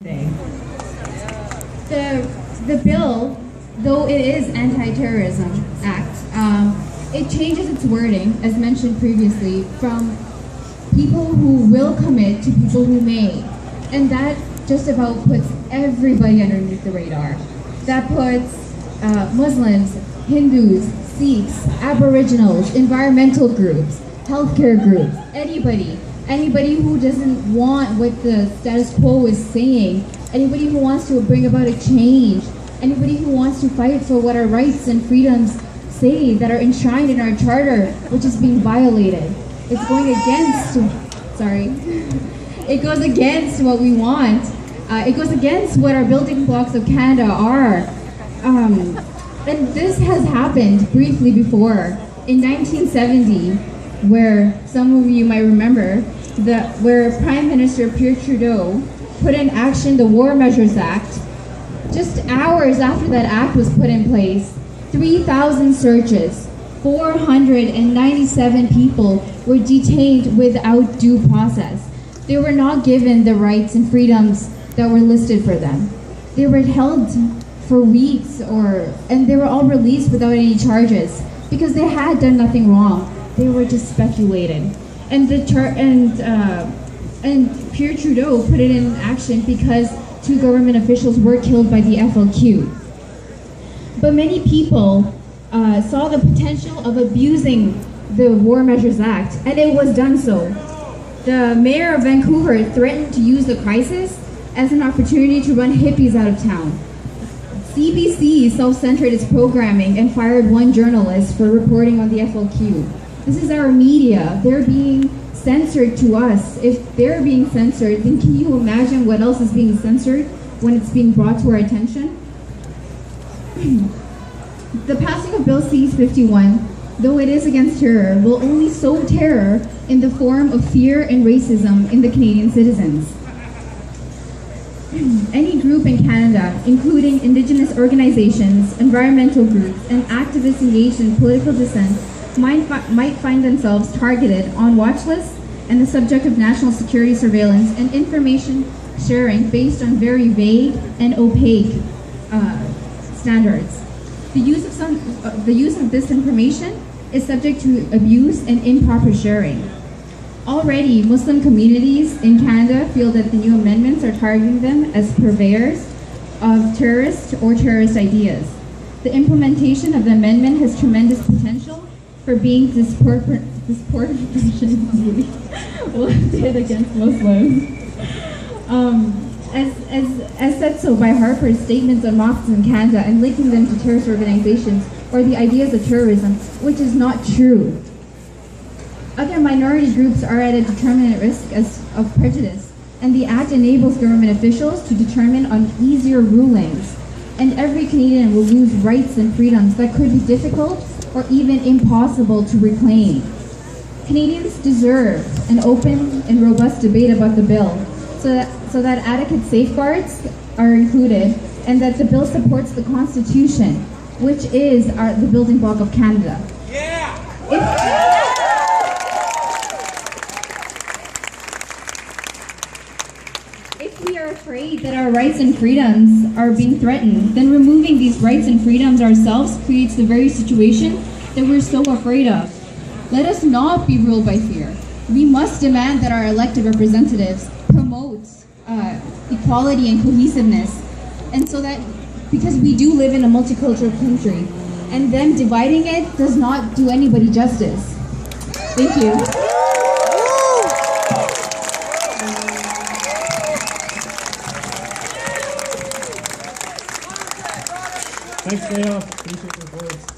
The bill, though it is Anti-Terrorism Act, it changes its wording, as mentioned previously, from people who will commit to people who may. And that just about puts everybody underneath the radar. That puts Muslims, Hindus, Sikhs, Aboriginals, environmental groups, healthcare groups, anybody who doesn't want what the status quo is saying, anybody who wants to bring about a change, anybody who wants to fight for what our rights and freedoms say that are enshrined in our charter, which is being violated. It's going against, it goes against what we want. It goes against what our building blocks of Canada are. And this has happened briefly before. In 1970, where some of you might remember, where Prime Minister Pierre Trudeau put in action the War Measures Act. Just hours after that act was put in place, 3,000 searches, 497 people were detained without due process. They were not given the rights and freedoms that were listed for them. They were held for weeks, and they were all released without any charges because they had done nothing wrong. They were just speculating. And Pierre Trudeau put it in action because 2 government officials were killed by the FLQ. But many people saw the potential of abusing the War Measures Act, and it was done so. The mayor of Vancouver threatened to use the crisis as an opportunity to run hippies out of town. CBC self-censored its programming and fired 1 journalist for reporting on the FLQ. This is our media. They're being censored to us. If they're being censored, then can you imagine what else is being censored when it's being brought to our attention? The passing of Bill C-51, though it is against terror, will only sow terror in the form of fear and racism in the Canadian citizens. Any group in Canada, including Indigenous organizations, environmental groups, and activists engaged in political dissent, might find themselves targeted on watch lists and the subject of national security surveillance and information sharing based on very vague and opaque standards. The use of this information is subject to abuse and improper sharing. Already, Muslim communities in Canada feel that the new amendments are targeting them as purveyors of terrorist or terrorist ideas. The implementation of the amendment has tremendous potential for being disproportionately against Muslims. As said so by Harper's statements on mosques in Canada and linking them to terrorist organizations or the ideas of terrorism, which is not true. Other minority groups are at a determinate risk of prejudice, and the Act enables government officials to determine on easier rulings, and every Canadian will lose rights and freedoms that could be difficult or even impossible to reclaim. Canadians deserve an open and robust debate about the bill so that adequate safeguards are included and that the bill supports the Constitution, which is the building block of Canada. If we are afraid that our rights and freedoms are being threatened, then removing these rights and freedoms ourselves creates the very situation that we're so afraid of. Let us not be ruled by fear. We must demand that our elected representatives promote equality and cohesiveness, and so that, because we do live in a multicultural country, and them dividing it does not do anybody justice. Thank you. Thanks, Dana. Appreciate your words.